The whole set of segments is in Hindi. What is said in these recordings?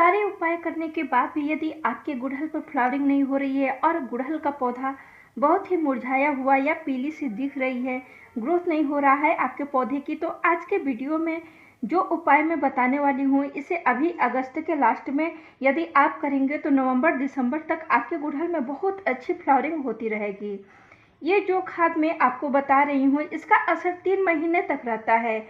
सारे उपाय करने के बाद भी यदि आपके गुड़हल पर फ्लावरिंग नहीं हो रही है और गुड़हल का पौधा बहुत ही मुरझाया हुआ या पीली सी दिख रही है, ग्रोथ नहीं हो रहा है आपके पौधे की, तो आज के वीडियो में जो उपाय मैं बताने वाली हूँ इसे अभी अगस्त के लास्ट में यदि आप करेंगे तो नवंबर दिसंबर तक आपके गुड़हल में बहुत अच्छी फ्लावरिंग होती रहेगी। ये जो खाद मैं आपको बता रही हूँ इसका असर 3 महीने तक रहता है।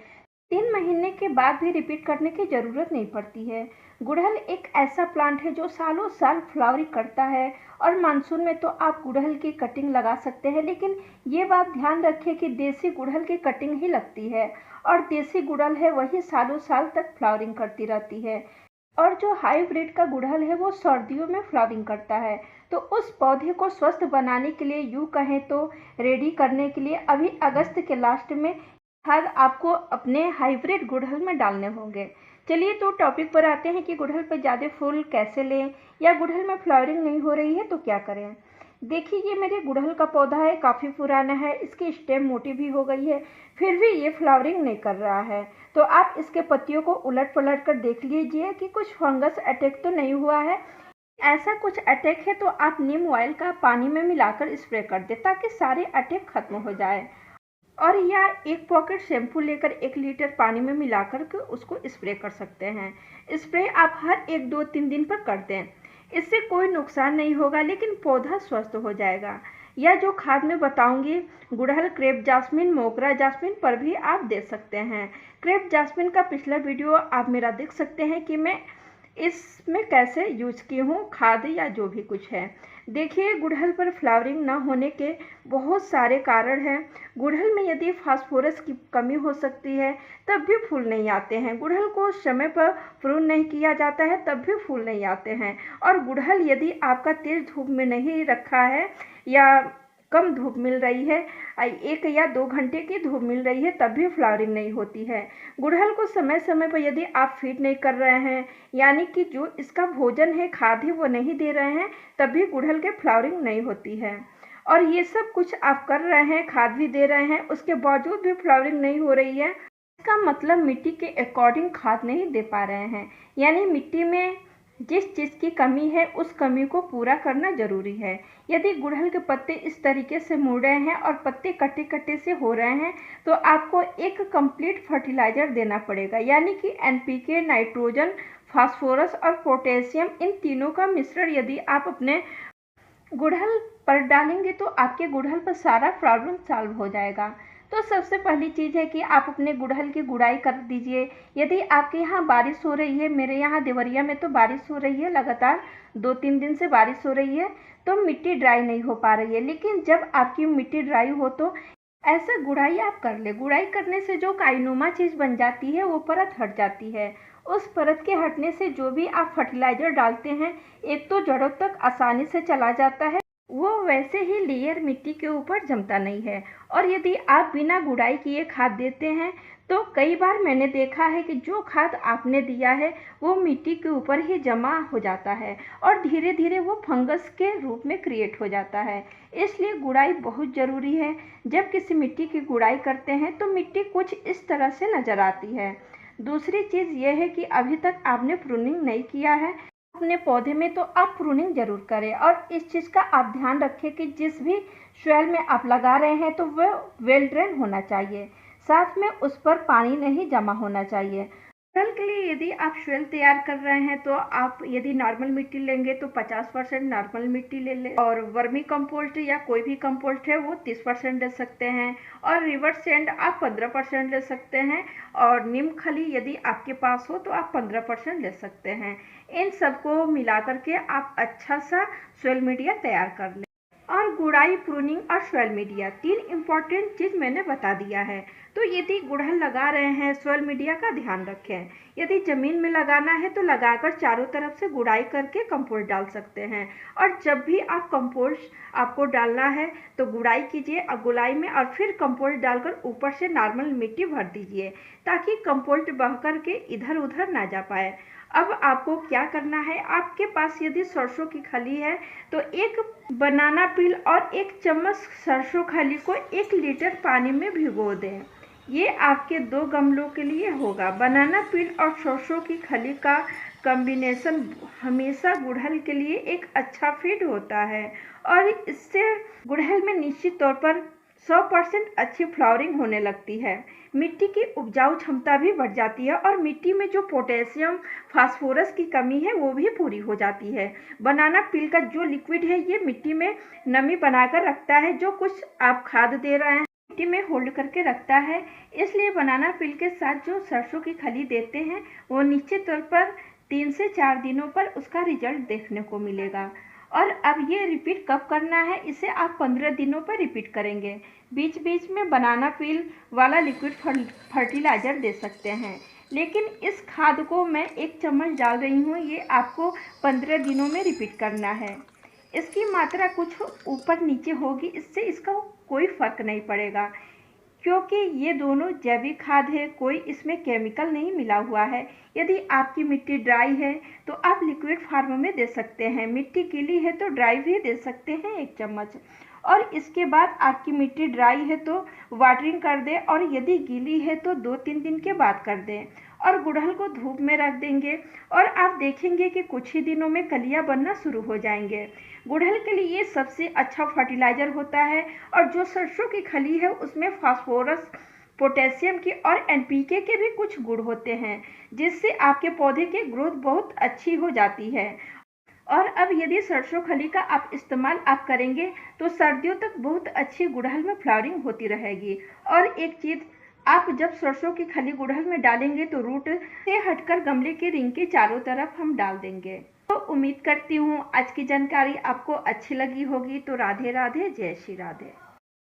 3 महीने के बाद भी रिपीट करने की ज़रूरत नहीं पड़ती है। गुड़हल एक ऐसा प्लांट है जो सालों साल फ्लावरिंग करता है और मानसून में तो आप गुड़हल की कटिंग लगा सकते हैं, लेकिन ये बात ध्यान रखें कि देसी गुड़हल की कटिंग ही लगती है और देसी गुड़हल है वही सालों साल तक फ्लावरिंग करती रहती है। और जो हाइब्रिड का गुड़हल है वो सर्दियों में फ्लावरिंग करता है। तो उस पौधे को स्वस्थ बनाने के लिए यूँ कहें तो रेडी करने के लिए अभी अगस्त के लास्ट में खाद आपको अपने हाइब्रिड गुड़हल में डालने होंगे। चलिए तो टॉपिक पर आते हैं कि गुड़हल पर ज़्यादा फूल कैसे लें या गुड़हल में फ्लावरिंग नहीं हो रही है तो क्या करें। देखिए, ये मेरे गुड़हल का पौधा है, काफ़ी पुराना है, इसकी स्टेम मोटी भी हो गई है, फिर भी ये फ्लावरिंग नहीं कर रहा है। तो आप इसके पत्तियों को उलट पलट कर देख लीजिए कि कुछ फंगस अटैक तो नहीं हुआ है। ऐसा कुछ अटैक है तो आप नीम ऑयल का पानी में मिलाकर स्प्रे कर दें ताकि सारे अटैक खत्म हो जाए। और या एक पॉकेट शैम्पू लेकर 1 लीटर पानी में मिलाकर के उसको स्प्रे कर सकते हैं। स्प्रे आप हर 1-2-3 दिन पर कर दें। इससे कोई नुकसान नहीं होगा लेकिन पौधा स्वस्थ हो जाएगा। या जो खाद मैं बताऊंगी गुड़हल, क्रेप जास्मिन, मोगरा जास्मिन पर भी आप दे सकते हैं। क्रेप जास्मिन का पिछला वीडियो आप मेरा देख सकते हैं कि मैं इसमें कैसे यूज की हूँ खाद या जो भी कुछ है। देखिए, गुड़हल पर फ्लावरिंग ना होने के बहुत सारे कारण हैं। गुड़हल में यदि फास्फोरस की कमी हो सकती है तब भी फूल नहीं आते हैं। गुड़हल को समय पर प्रून नहीं किया जाता है तब भी फूल नहीं आते हैं। और गुड़हल यदि आपका तेज धूप में नहीं रखा है या कम धूप मिल रही है, 1 या 2 घंटे की धूप मिल रही है तब भी फ्लावरिंग नहीं होती है। गुड़हल को समय समय पर यदि आप फीड नहीं कर रहे हैं, यानी कि जो इसका भोजन है खाद ही वो नहीं दे रहे हैं, तब भी गुड़हल के फ्लावरिंग नहीं होती है। और ये सब कुछ आप कर रहे हैं, खाद भी दे रहे हैं, उसके बावजूद भी फ्लावरिंग नहीं हो रही है, इसका मतलब मिट्टी के अकॉर्डिंग खाद नहीं दे पा रहे हैं। यानी मिट्टी में जिस चीज़ की कमी है उस कमी को पूरा करना जरूरी है। यदि गुड़हल के पत्ते इस तरीके से मुड़ रहे हैं और पत्ते कटे कटे से हो रहे हैं तो आपको एक कंप्लीट फर्टिलाइजर देना पड़ेगा, यानी कि एनपीके, नाइट्रोजन, फास्फोरस और पोटेशियम, इन तीनों का मिश्रण यदि आप अपने गुड़हल पर डालेंगे तो आपके गुड़हल पर सारा प्रॉब्लम सॉल्व हो जाएगा। तो सबसे पहली चीज़ है कि आप अपने गुड़हल की गुड़ाई कर दीजिए। यदि आपके यहाँ बारिश हो रही है, मेरे यहाँ देवरिया में तो बारिश हो रही है, लगातार 2-3 दिन से बारिश हो रही है, तो मिट्टी ड्राई नहीं हो पा रही है। लेकिन जब आपकी मिट्टी ड्राई हो तो ऐसे गुड़ाई आप कर ले। गुड़ाई करने से जो काईनुमा चीज़ बन जाती है वो परत हट जाती है। उस परत के हटने से जो भी आप फर्टिलाइजर डालते हैं एक तो जड़ों तक आसानी से चला जाता है, वो वैसे ही लेयर मिट्टी के ऊपर जमता नहीं है। और यदि आप बिना गुड़ाई किए खाद देते हैं तो कई बार मैंने देखा है कि जो खाद आपने दिया है वो मिट्टी के ऊपर ही जमा हो जाता है और धीरे धीरे वो फंगस के रूप में क्रिएट हो जाता है। इसलिए गुड़ाई बहुत ज़रूरी है। जब किसी मिट्टी की गुड़ाई करते हैं तो मिट्टी कुछ इस तरह से नज़र आती है। दूसरी चीज़ ये है कि अभी तक आपने प्रूनिंग नहीं किया है अपने पौधे में तो आप प्रूनिंग जरूर करें। और इस चीज़ का आप ध्यान रखें कि जिस भी सोइल में आप लगा रहे हैं तो वह वेल ड्रेन होना चाहिए, साथ में उस पर पानी नहीं जमा होना चाहिए। गुड़हल के लिए यदि आप सोइल तैयार कर रहे हैं तो आप यदि नॉर्मल मिट्टी लेंगे तो 50% नॉर्मल मिट्टी ले लें और वर्मी कंपोस्ट या कोई भी कंपोस्ट है वो 30% ले सकते हैं और रिवर सैंड आप 15% ले सकते हैं और नीम खली यदि आपके पास हो तो आप 15% ले सकते हैं। इन सबको मिला करके आप अच्छा सा सोइल मीडिया तैयार कर लें। और गुड़ाई, प्रूनिंग और सोइल मीडिया 3 इम्पॉर्टेंट चीज़ मैंने बता दिया है। तो यदि गुड़हल लगा रहे हैं सोइल मीडिया का ध्यान रखें। यदि ज़मीन में लगाना है तो लगाकर चारों तरफ से गुड़ाई करके कंपोस्ट डाल सकते हैं। और जब भी आप कंपोस्ट आपको डालना है तो गुड़ाई कीजिए और गुड़ाई में और फिर कंपोस्ट डालकर ऊपर से नॉर्मल मिट्टी भर दीजिए ताकि कंपोस्ट बह कर के इधर उधर ना जा पाए। अब आपको क्या करना है, आपके पास यदि सरसों की खली है तो 1 बनाना पील और 1 चम्मच सरसों खली को 1 लीटर पानी में भिगो दें। ये आपके 2 गमलों के लिए होगा। बनाना पील और सरसों की खली का कॉम्बिनेशन हमेशा गुड़हल के लिए एक अच्छा फिट होता है और इससे गुड़हल में निश्चित तौर पर 100% अच्छी फ्लावरिंग होने लगती है। मिट्टी की उपजाऊ क्षमता भी बढ़ जाती है और मिट्टी में जो पोटेशियम फास्फोरस की कमी है वो भी पूरी हो जाती है। बनाना पील का जो लिक्विड है ये मिट्टी में नमी बनाकर रखता है, जो कुछ आप खाद दे रहे हैं मिट्टी में होल्ड करके रखता है। इसलिए बनाना पील के साथ जो सरसों की खली देते हैं वो निश्चित तौर पर 3 से 4 दिनों पर उसका रिजल्ट देखने को मिलेगा। और अब ये रिपीट कब करना है, इसे आप 15 दिनों पर रिपीट करेंगे। बीच बीच में बनाना पील वाला लिक्विड फर्टिलाइज़र दे सकते हैं, लेकिन इस खाद को मैं 1 चम्मच डाल रही हूँ। ये आपको 15 दिनों में रिपीट करना है। इसकी मात्रा कुछ ऊपर नीचे होगी, इससे इसका कोई फ़र्क नहीं पड़ेगा, क्योंकि ये दोनों जैविक खाद है, कोई इसमें केमिकल नहीं मिला हुआ है। यदि आपकी मिट्टी ड्राई है तो आप लिक्विड फॉर्म में दे सकते हैं, मिट्टी गीली है तो ड्राई भी दे सकते हैं 1 चम्मच। और इसके बाद आपकी मिट्टी ड्राई है तो वाटरिंग कर दें, और यदि गीली है तो 2-3 दिन के बाद कर दें और गुड़हल को धूप में रख देंगे और आप देखेंगे कि कुछ ही दिनों में कलियां बनना शुरू हो जाएंगे। गुड़हल के लिए ये सबसे अच्छा फर्टिलाइज़र होता है और जो सरसों की खली है उसमें फास्फोरस, पोटेशियम की और एनपीके के भी कुछ गुण होते हैं, जिससे आपके पौधे की ग्रोथ बहुत अच्छी हो जाती है। और अब यदि सरसों खली का आप इस्तेमाल करेंगे तो सर्दियों तक बहुत अच्छी गुड़हल में फ्लावरिंग होती रहेगी। और एक चीज़, आप जब सरसों की खली गुड़हल में डालेंगे तो रूट से हटकर गमले के रिंग के चारों तरफ हम डाल देंगे। तो उम्मीद करती हूँ आज की जानकारी आपको अच्छी लगी होगी। तो राधे राधे, जय श्री राधे।